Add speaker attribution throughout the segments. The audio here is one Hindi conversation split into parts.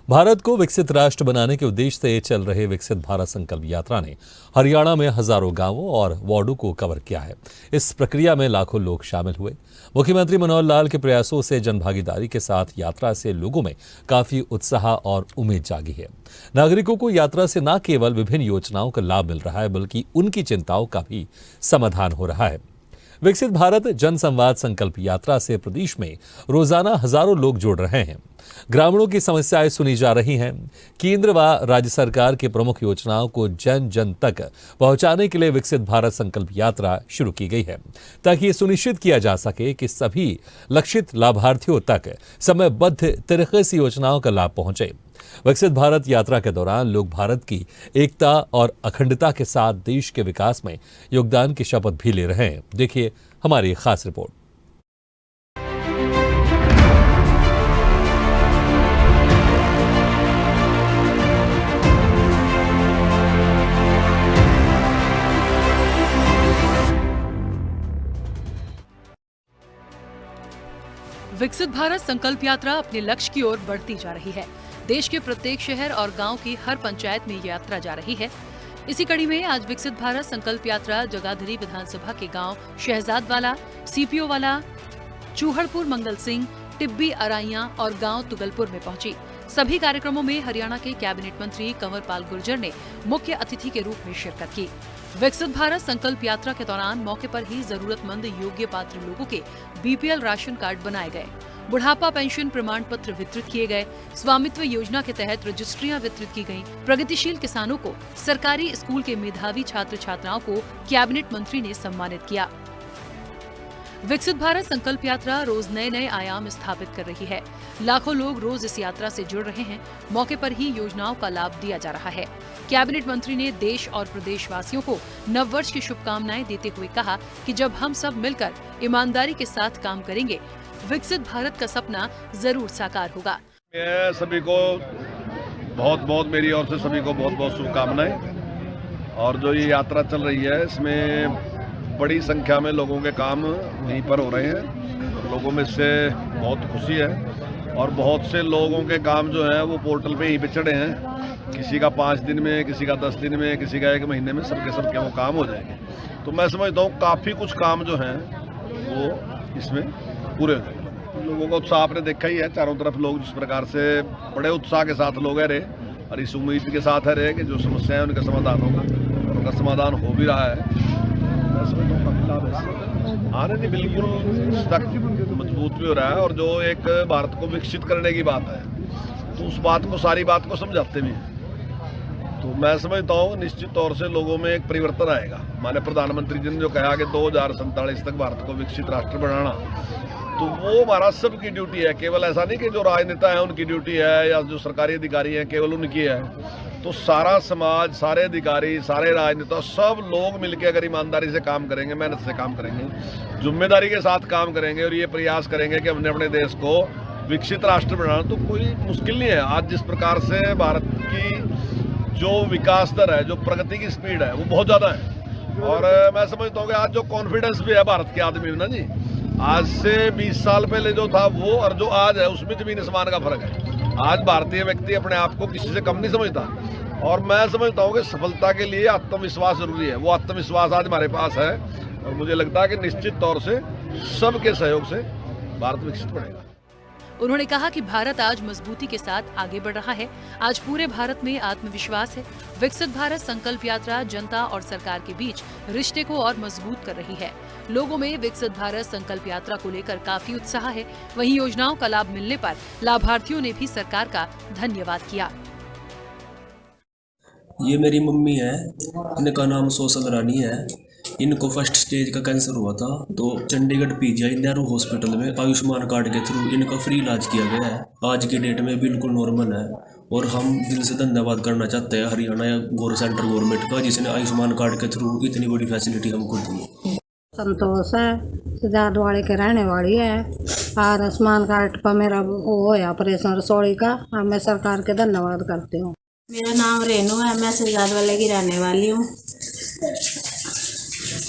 Speaker 1: भारत को विकसित राष्ट्र बनाने के उद्देश्य से चल रहे विकसित भारत संकल्प यात्रा ने हरियाणा में हजारों गांवों और वार्डों को कवर किया है। इस प्रक्रिया में लाखों लोग शामिल हुए। मुख्यमंत्री मनोहर लाल के प्रयासों से जनभागीदारी के साथ यात्रा से लोगों में काफी उत्साह और उम्मीद जागी है। नागरिकों को यात्रा से न केवल विभिन्न योजनाओं का लाभ मिल रहा है, बल्कि उनकी चिंताओं का भी समाधान हो रहा है। विकसित भारत जन संवाद संकल्प यात्रा से प्रदेश में रोजाना हजारों लोग जुड़ रहे हैं। ग्रामीणों की समस्याएं सुनी जा रही हैं। केंद्र व राज्य सरकार की प्रमुख योजनाओं को जन जन तक पहुंचाने के लिए विकसित भारत संकल्प यात्रा शुरू की गई है, ताकि ये सुनिश्चित किया जा सके कि सभी लक्षित लाभार्थियों तक समयबद्ध तरीके से योजनाओं का लाभ पहुंचे। विकसित भारत यात्रा के दौरान लोग भारत की एकता और अखंडता के साथ देश के विकास में योगदान की शपथ भी ले रहे हैं। देखिए हमारी खास रिपोर्ट।
Speaker 2: विकसित भारत संकल्प यात्रा अपने लक्ष्य की ओर बढ़ती जा रही है। देश के प्रत्येक शहर और गांव की हर पंचायत में ये यात्रा जा रही है। इसी कड़ी में आज विकसित भारत संकल्प यात्रा जगाधरी विधानसभा के गांव शहजादवाला, सीपीओ वाला, चूहड़पुर मंगल सिंह, टिब्बी अराइयां और गांव तुगलपुर में पहुंची। सभी कार्यक्रमों में हरियाणा के कैबिनेट मंत्री कंवर पाल गुर्जर ने मुख्य अतिथि के रूप में शिरकत की। विकसित भारत संकल्प यात्रा के दौरान मौके पर ही जरूरतमंद योग्य पात्र लोगों के बीपीएल राशन कार्ड बनाए गए, बुढ़ापा पेंशन प्रमाण पत्र वितरित किए गए, स्वामित्व योजना के तहत रजिस्ट्रियां वितरित की गईं, प्रगतिशील किसानों को, सरकारी स्कूल के मेधावी छात्र छात्राओं को कैबिनेट मंत्री ने सम्मानित किया। विकसित भारत संकल्प यात्रा रोज नए नए आयाम स्थापित कर रही है। लाखों लोग रोज इस यात्रा से जुड़ रहे हैं। मौके पर ही योजनाओं का लाभ दिया जा रहा है। कैबिनेट मंत्री ने देश और प्रदेशवासियों को नववर्ष की शुभकामनाएं देते हुए कहा कि जब हम सब मिलकर ईमानदारी के साथ काम करेंगे, विकसित भारत का सपना जरूर साकार होगा।
Speaker 3: मैं सभी को बहुत मेरी ओर से सभी को बहुत शुभकामनाएं। और जो ये यात्रा चल रही है, इसमें बड़ी संख्या में लोगों के काम यहीं पर हो रहे हैं। लोगों में इससे बहुत खुशी है और बहुत से लोगों के काम जो है वो पोर्टल पे यहीं पे चढ़े हैं। किसी का 5 दिन में, किसी का 10 दिन में, किसी का 1 महीने में, सबके वो काम हो जाएंगे। तो मैं समझता हूँ काफ़ी कुछ काम जो हैं वो इसमें पूरे हो जाएंगे। लोगों का उत्साह आपने देखा ही है। चारों तरफ लोग जिस प्रकार से बड़े उत्साह के साथ लोग है रहे और इस उम्मीद के साथ है रहे कि जो समस्याएं उनका समाधान होगा, और उनका समाधान हो भी रहा है। आने नहीं बिल्कुल तक मजबूत भी हो रहा है। और जो एक भारत को विकसित करने की बात है, तो उस बात को, सारी बात को समझाते भी हैं। तो मैं समझता हूँ निश्चित तौर से लोगों में एक परिवर्तन आएगा। माननीय प्रधानमंत्री जी ने जो कहा कि 2047 तक भारत को विकसित राष्ट्र बनाना, तो वो हमारा सबकी ड्यूटी है। केवल ऐसा नहीं कि जो राजनेता है उनकी ड्यूटी है या जो सरकारी अधिकारी हैं केवल उनकी है। तो सारा समाज, सारे अधिकारी, सारे राजनेता, सब लोग मिलकर अगर ईमानदारी से काम करेंगे, मेहनत से काम करेंगे, जिम्मेदारी के साथ काम करेंगे और ये प्रयास करेंगे कि हमने अपने देश को विकसित राष्ट्र बनाना, तो कोई मुश्किल नहीं है। आज जिस प्रकार से भारत की जो विकास दर है, जो प्रगति की स्पीड है, वो बहुत ज़्यादा है। और मैं समझता हूँ कि आज जो कॉन्फिडेंस भी है भारत के आदमी में ना जी, आज से 20 साल पहले जो था वो और जो आज है उसमें जमीन आसमान का फर्क है। आज भारतीय व्यक्ति अपने आप को किसी से कम नहीं समझता। और मैं समझता हूँ कि सफलता के लिए आत्मविश्वास जरूरी है। वो आत्मविश्वास आज हमारे पास है और मुझे लगता है कि निश्चित तौर से सबके सहयोग से भारत विकसित बनेगा।
Speaker 2: उन्होंने कहा कि भारत आज मजबूती के साथ आगे बढ़ रहा है। आज पूरे भारत में आत्मविश्वास है। विकसित भारत संकल्प यात्रा जनता और सरकार के बीच रिश्ते को और मजबूत कर रही है। लोगों में विकसित भारत संकल्प यात्रा को लेकर काफी उत्साह है। वहीं योजनाओं का लाभ मिलने पर लाभार्थियों ने भी सरकार का धन्यवाद किया।
Speaker 4: ये मेरी मम्मी है, इनका नाम सोशल रानी है। इनको फर्स्ट स्टेज का कैंसर हुआ था, तो चंडीगढ़ पीजीआई नेहरू हॉस्पिटल में आयुष्मान कार्ड के थ्रू इनका फ्री इलाज किया गया है। आज की डेट में बिल्कुल नॉर्मल है। और हम दिल से धन्यवाद करना चाहते हैं हरियाणा या सेंट्रल गवर्नमेंट का, जिसने आयुष्मान कार्ड के थ्रू इतनी बड़ी फैसिलिटी हमको दी है।
Speaker 5: संतोष है, सिद्धार्थवाड़ी के रहने वाली है। और आयुष्मान कार्ड पर मेरा वो है ऑपरेशन रसोड़ी का, मैं सरकार के धन्यवाद करती हूँ।
Speaker 6: मेरा नाम रेनू है, मैं सिद्धार्थवाड़ी की रहने वाली हूँ।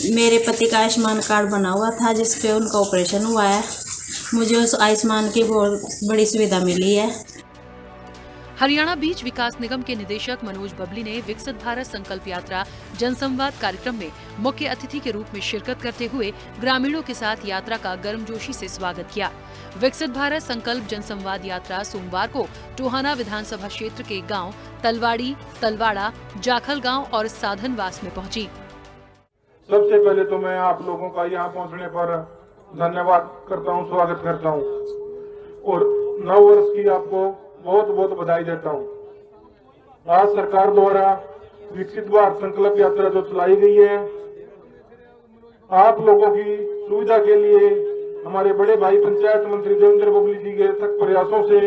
Speaker 6: मेरे पति का आयुष्मान कार्ड बना हुआ था जिस पे उनका ऑपरेशन हुआ है। मुझे उस आयुष्मान की बहुत बड़ी सुविधा मिली है।
Speaker 2: हरियाणा बीच विकास निगम के निदेशक मनोज बबली ने विकसित भारत संकल्प यात्रा जनसंवाद कार्यक्रम में मुख्य अतिथि के रूप में शिरकत करते हुए ग्रामीणों के साथ यात्रा का गर्मजोशी से स्वागत किया। विकसित भारत संकल्प जनसंवाद यात्रा सोमवार को टोहाना विधानसभा क्षेत्र के गांव तलवाड़ी, तलवाड़ा, जाखल गांव और साधनवास में पहुंची।
Speaker 7: सबसे पहले तो मैं आप लोगों का यहाँ पहुँचने पर धन्यवाद करता हूँ, स्वागत करता हूँ और नव वर्ष की आपको बहुत बहुत बधाई देता हूँ। आज सरकार द्वारा विकसित भारत संकल्प यात्रा जो चलाई गई है, आप लोगों की सुविधा के लिए हमारे बड़े भाई पंचायत मंत्री देवेंद्र बबली जी के अथक प्रयासों से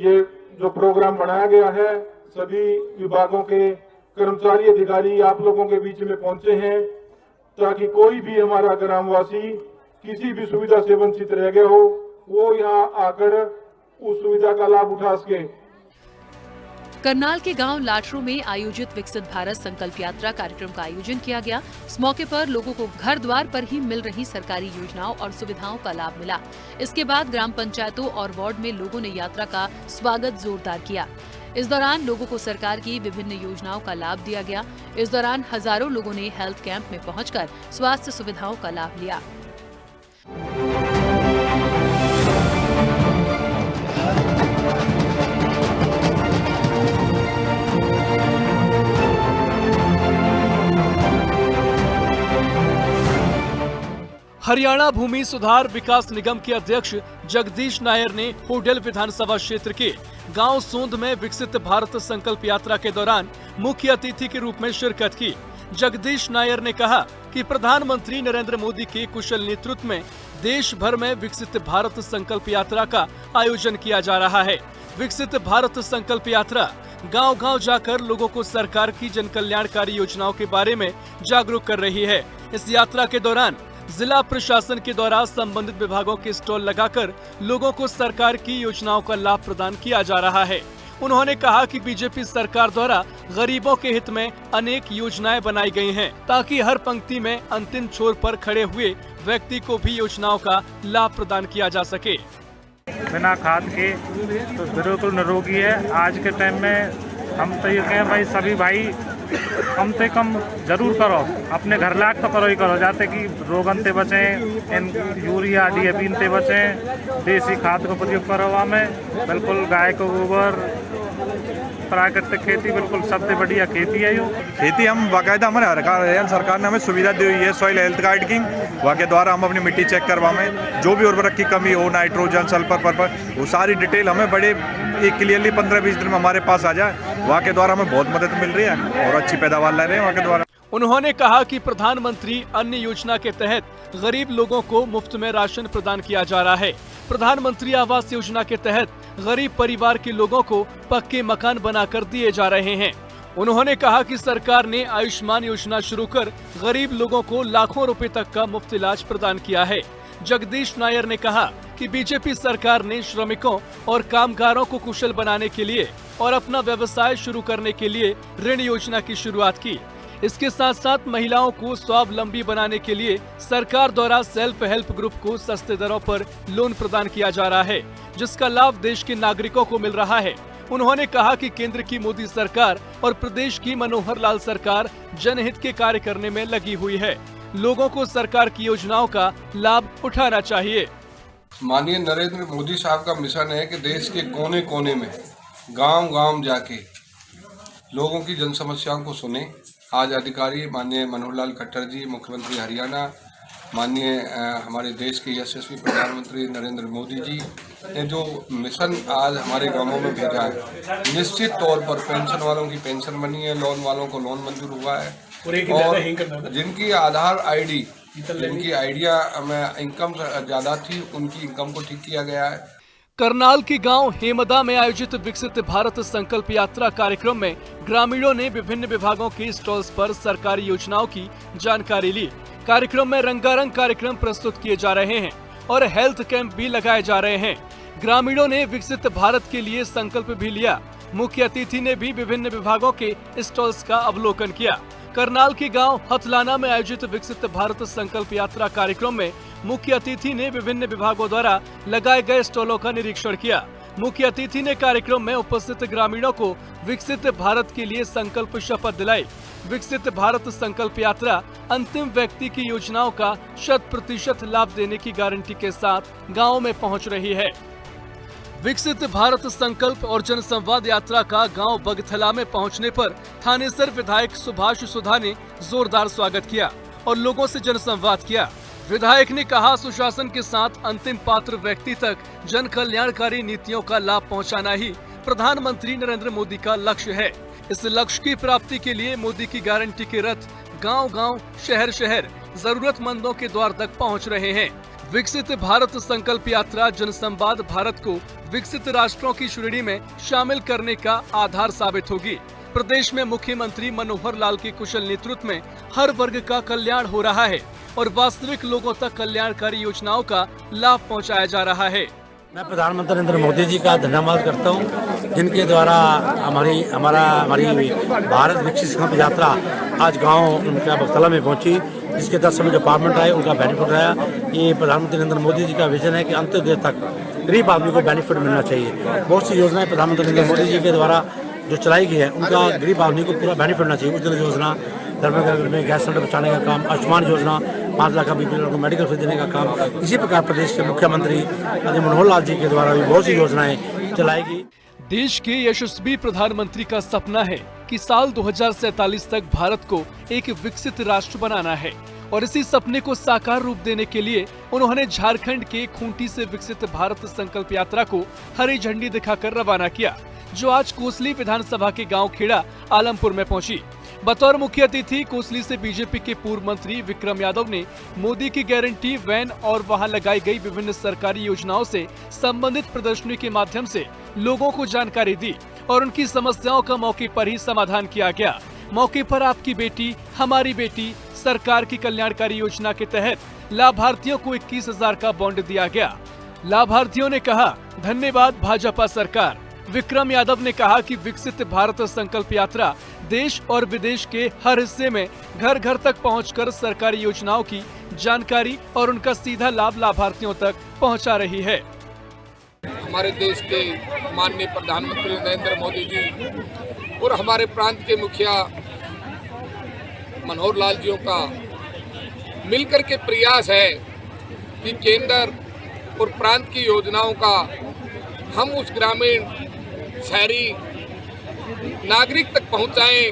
Speaker 7: ये जो प्रोग्राम बनाया गया है, सभी विभागों के कर्मचारी अधिकारी आप लोगों के बीच में पहुंचे हैं ताकि कोई भी हमारा ग्रामवासी किसी भी सुविधा से वंचित रह गया हो, वो यहाँ आकर उस सुविधा का लाभ उठा सके।
Speaker 2: करनाल के गांव लाठरू में आयोजित विकसित भारत संकल्प यात्रा कार्यक्रम का आयोजन किया गया। इस मौके पर लोगों को घर द्वार पर ही मिल रही सरकारी योजनाओं और सुविधाओं का लाभ मिला। इसके बाद ग्राम पंचायतों और वार्ड में लोगों ने यात्रा का स्वागत जोरदार किया। इस दौरान लोगों को सरकार की विभिन्न योजनाओं का लाभ दिया गया। इस दौरान हजारों लोगों ने हेल्थ कैंप में पहुंचकर स्वास्थ्य सुविधाओं का लाभ लिया।
Speaker 8: हरियाणा भूमि सुधार विकास निगम के अध्यक्ष जगदीश नायर ने होडल विधानसभा क्षेत्र के गांव सोंद में विकसित भारत संकल्प यात्रा के दौरान मुख्य अतिथि के रूप में शिरकत की। जगदीश नायर ने कहा कि प्रधानमंत्री नरेंद्र मोदी के कुशल नेतृत्व में देश भर में विकसित भारत संकल्प यात्रा का आयोजन किया जा रहा है। विकसित भारत संकल्प यात्रा गांव-गांव जाकर लोगों को सरकार की जन कल्याणकारी योजनाओं के बारे में जागरूक कर रही है। इस यात्रा के दौरान जिला प्रशासन के द्वारा संबंधित विभागों के स्टॉल लगाकर लोगों को सरकार की योजनाओं का लाभ प्रदान किया जा रहा है। उन्होंने कहा कि बीजेपी सरकार द्वारा गरीबों के हित में अनेक योजनाएं बनाई गई हैं, ताकि हर पंक्ति में अंतिम छोर पर खड़े हुए व्यक्ति को भी योजनाओं का लाभ प्रदान किया जा सके।
Speaker 9: बिना खाद के तो बिल्कुल निरोगी है। आज के टाइम में हम तो ये कहें भाई सभी भाई कम से कम जरूर करो, अपने घर लायक तो करो ही करो, जाते कि रोगन से बचें, इन यूरिया DAP से बचें, देसी खाद का प्रयोग करो। हमें बिल्कुल गाय को गोबर, प्राकृतिक खेती बिल्कुल सबसे बढ़िया खेती है। यो
Speaker 10: खेती हम बाकायदा हमारे हरियाणा सरकार ने हमें सुविधा दी हुई है सॉइल हेल्थ कार्ड की, वाके द्वारा हम अपनी मिट्टी चेक करवाएं, जो भी उर्वरक की कमी हो, नाइट्रोजन, सल्फर, पर्पर, वो सारी डिटेल हमें बड़े एक क्लियरली 15-20 दिन में हमारे पास आ जाए। वाके द्वारा हमें बहुत मदद मिल रही है और अच्छी पैदावार ले रहे हैं वाके द्वारा।
Speaker 8: उन्होंने कहा कि प्रधानमंत्री अन्न योजना के तहत गरीब लोगों को मुफ्त में राशन प्रदान किया जा रहा है। प्रधानमंत्री आवास योजना के तहत गरीब परिवार के लोगों को पक्के मकान बनाकर दिए जा रहे हैं। उन्होंने कहा कि सरकार ने आयुष्मान योजना शुरू कर गरीब लोगों को लाखों रुपए तक का मुफ्त इलाज प्रदान किया है। जगदीश नायर ने कहा कि बीजेपी सरकार ने श्रमिकों और कामगारों को कुशल बनाने के लिए और अपना व्यवसाय शुरू करने के लिए ऋण योजना की शुरुआत की। इसके साथ साथ महिलाओं को स्वावलंबी बनाने के लिए सरकार द्वारा सेल्फ हेल्प ग्रुप को सस्ते दरों पर लोन प्रदान किया जा रहा है, जिसका लाभ देश के नागरिकों को मिल रहा है। उन्होंने कहा कि केंद्र की मोदी सरकार और प्रदेश की मनोहर लाल सरकार जनहित के कार्य करने में लगी हुई है। लोगों को सरकार की योजनाओं का लाभ उठाना चाहिए।
Speaker 11: माननीय नरेंद्र मोदी साहब का मिशन है कि देश के कोने कोने में गांव-गांव जाके लोगों की जन समस्याओं को सुने। आज अधिकारी माननीय मनोहर लाल खट्टर जी, मुख्यमंत्री हरियाणा, माननीय हमारे देश के यशस्वी प्रधानमंत्री नरेंद्र मोदी जी ने जो मिशन आज हमारे गांवों में भेजा है, निश्चित तौर पर पेंशन वालों की पेंशन बनी है, लोन वालों को लोन मंजूर हुआ है और जिनकी आधार ID, जिनकी आइडिया में इनकम ज़्यादा थी, उनकी इनकम को ठीक किया गया है।
Speaker 8: करनाल के गांव हेमदा में आयोजित विकसित भारत संकल्प यात्रा कार्यक्रम में ग्रामीणों ने विभिन्न विभागों के स्टॉल्स पर सरकारी योजनाओं की जानकारी ली। कार्यक्रम में रंगारंग कार्यक्रम प्रस्तुत किए जा रहे हैं और हेल्थ कैंप भी लगाए जा रहे हैं। ग्रामीणों ने विकसित भारत के लिए संकल्प भी लिया। मुख्य अतिथि ने भी विभिन्न विभागों के स्टॉल्स का अवलोकन किया। करनाल के गांव हथलाना में आयोजित विकसित भारत संकल्प यात्रा कार्यक्रम में मुख्य अतिथि ने विभिन्न विभागों द्वारा लगाए गए स्टॉलों का निरीक्षण किया। मुख्य अतिथि ने कार्यक्रम में उपस्थित ग्रामीणों को विकसित भारत के लिए संकल्प शपथ दिलाई। विकसित भारत संकल्प यात्रा अंतिम व्यक्ति की योजनाओं का 100% लाभ देने की गारंटी के साथ गाँव में पहुँच रही है। विकसित भारत संकल्प और जनसंवाद यात्रा का गांव बगथला में पहुंचने पर थानेसर विधायक सुभाष सुधा ने जोरदार स्वागत किया और लोगों से जनसंवाद किया। विधायक ने कहा, सुशासन के साथ अंतिम पात्र व्यक्ति तक जन कल्याणकारी नीतियों का लाभ पहुंचाना ही प्रधानमंत्री नरेंद्र मोदी का लक्ष्य है। इस लक्ष्य की प्राप्ति के लिए मोदी की गारंटी के रथ गांव-गांव, शहर-शहर जरूरतमंदों के द्वार तक पहुंच रहे हैं। विकसित भारत संकल्प यात्रा जनसंवाद भारत को विकसित राष्ट्रों की श्रेणी में शामिल करने का आधार साबित होगी। प्रदेश में मुख्यमंत्री मनोहर लाल के कुशल नेतृत्व में हर वर्ग का कल्याण हो रहा है और वास्तविक लोगों तक कल्याणकारी योजनाओं का लाभ पहुंचाया जा रहा है।
Speaker 12: मैं प्रधानमंत्री नरेंद्र मोदी जी का धन्यवाद करता हूं, जिनके द्वारा हमारी भारत विकसित संकल्प यात्रा आज गांव उनका बगथला में पहुंची, जिसके 10 डिपार्टमेंट आए, उनका बेनिफिट रहा। ये प्रधानमंत्री नरेंद्र मोदी जी का विजन है कि अंत्योदय तक गरीब आदमी को बेनिफिट मिलना चाहिए। बहुत सी योजनाएं प्रधानमंत्री नरेंद्र मोदी जी के द्वारा जो चलाई गई है, उनका गरीब आदमी को पूरा बेनिफिट मिलना चाहिए। उज्ज्वला योजना, घर में गैस सिलेंडर बचाने का काम, आयुष्मान योजना, 5 लाख का बीपीएल को मेडिकल फ्री देने का काम। इसी प्रकार प्रदेश के मुख्यमंत्री मनोहर लाल जी के द्वारा भी बहुत सी योजनाएं चलाएगी।
Speaker 8: देश के यशस्वी प्रधानमंत्री का सपना है कि साल 2047 तक भारत को एक विकसित राष्ट्र बनाना है और इसी सपने को साकार रूप देने के लिए उन्होंने झारखंड के खूंटी से विकसित भारत संकल्प यात्रा को हरी झंडी दिखाकर रवाना किया, जो आज कोसली विधानसभा के गांव खेड़ा आलमपुर में पहुंची। बतौर मुख्य अतिथि कोसली से बीजेपी के पूर्व मंत्री विक्रम यादव ने मोदी की गारंटी वैन और वहां लगाई गई विभिन्न सरकारी योजनाओं से संबंधित प्रदर्शनी के माध्यम से लोगों को जानकारी दी और उनकी समस्याओं का मौके पर ही समाधान किया गया। मौके पर आपकी बेटी हमारी बेटी सरकार की कल्याणकारी योजना के तहत लाभार्थियों को 21,000 का बॉन्ड दिया गया। लाभार्थियों ने कहा, धन्यवाद भाजपा सरकार। विक्रम यादव ने कहा कि विकसित भारत संकल्प यात्रा देश और विदेश के हर हिस्से में घर घर तक पहुंचकर सरकारी योजनाओं की जानकारी और उनका सीधा लाभ लाभार्थियों तक पहुंचा रही है।
Speaker 11: हमारे देश के माननीय प्रधानमंत्री नरेंद्र मोदी जी और हमारे प्रांत के मुखिया मनोहर लाल जी का मिलकर के प्रयास है कि केंद्र और प्रांत की योजनाओं का हम उस ग्रामीण शहरी नागरिक तक पहुंचाएं,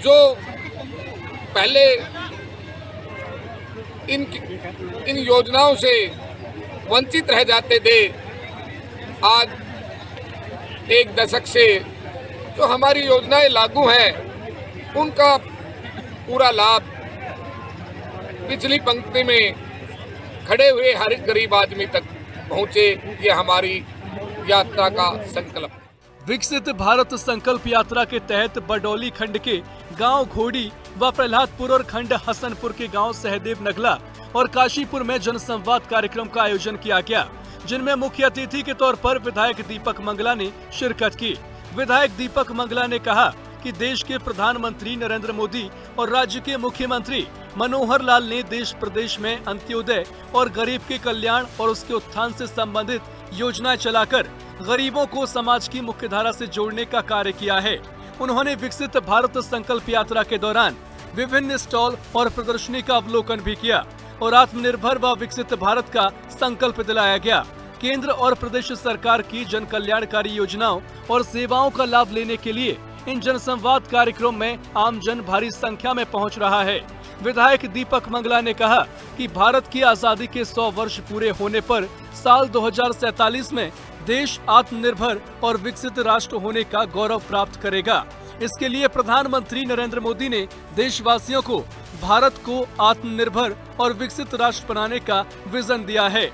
Speaker 11: जो पहले इन योजनाओं से वंचित रह जाते थे। आज 1 दशक से जो हमारी योजनाएं लागू हैं, उनका पूरा लाभ पिछली पंक्ति में खड़े हुए हर गरीब आदमी तक पहुंचे। ये हमारी यात्रा का संकल्प।
Speaker 8: विकसित भारत संकल्प यात्रा के तहत बडौली खंड के गांव घोड़ी व प्रहलादपुर और खंड हसनपुर के गांव सहदेव नगला और काशीपुर में जनसंवाद कार्यक्रम का आयोजन किया गया, जिनमें मुख्य अतिथि के तौर पर विधायक दीपक मंगला ने शिरकत की। विधायक दीपक मंगला ने कहा कि देश के प्रधानमंत्री नरेंद्र मोदी और राज्य के मुख्यमंत्री मनोहर लाल ने देश प्रदेश में अंत्योदय और गरीब के कल्याण और उसके उत्थान से संबंधित योजनाएं चलाकर गरीबों को समाज की मुख्यधारा से जोड़ने का कार्य किया है। उन्होंने विकसित भारत संकल्प यात्रा के दौरान विभिन्न स्टॉल और प्रदर्शनी का अवलोकन भी किया और आत्मनिर्भर व विकसित भारत का संकल्प दिलाया गया। केंद्र और प्रदेश सरकार की जन कल्याणकारी योजनाओं और सेवाओं का लाभ लेने के लिए इन जनसंवाद कार्यक्रम में आमजन भारी संख्या में पहुंच रहा है। विधायक दीपक मंगला ने कहा कि भारत की आजादी के 100 वर्ष पूरे होने पर साल 2047 में देश आत्मनिर्भर और विकसित राष्ट्र होने का गौरव प्राप्त करेगा। इसके लिए प्रधानमंत्री नरेंद्र मोदी ने देशवासियों को भारत को आत्मनिर्भर और विकसित राष्ट्र बनाने का विजन दिया है।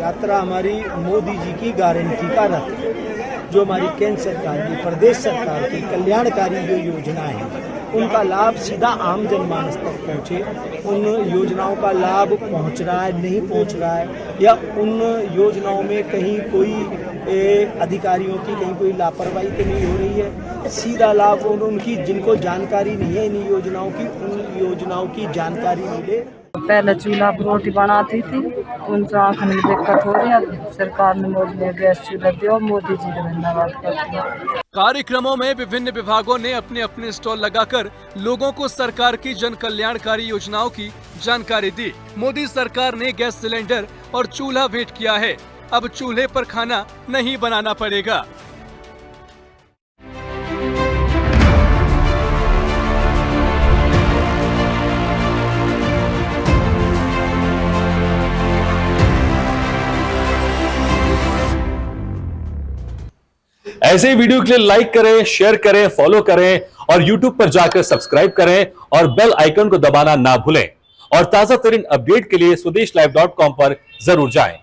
Speaker 13: यात्रा हमारी मोदी जी की गारंटी का रथ है, जो हमारी केंद्र सरकार की, प्रदेश सरकार की कल्याणकारी जो योजनाएं हैं, उनका लाभ सीधा आम जनमानस तक पहुँचे। उन योजनाओं का लाभ पहुँच रहा है, नहीं पहुँच रहा है, या उन योजनाओं में कहीं कोई अधिकारियों की कहीं कोई लापरवाही तो नहीं हो रही है। सीधा लाभ उनकी जिनको जानकारी नहीं है इन योजनाओं की, उन योजनाओं की जानकारी मिले।
Speaker 5: पहले चूल्हा पर रोटी बनाती थी, उनसे आँखों में दिक्कत हो रही है। सरकार ने मोदी ने गैस चूल्हा दिया, मोदी जी का धन्यवाद करती हूँ।
Speaker 8: कार्यक्रमों में विभिन्न विभागों ने अपने अपने स्टॉल लगाकर लोगों को सरकार की जन कल्याणकारी योजनाओं की जानकारी दी। मोदी सरकार ने गैस सिलेंडर और चूल्हा भेंट किया है। अब चूल्हे पर खाना नहीं बनाना पड़ेगा।
Speaker 1: ऐसे ही वीडियो के लिए लाइक करें, शेयर करें, फॉलो करें और YouTube पर जाकर सब्सक्राइब करें और बेल आइकन को दबाना ना भूलें। और ताजा तरीन अपडेट के लिए swedeshlive.com पर जरूर जाएं।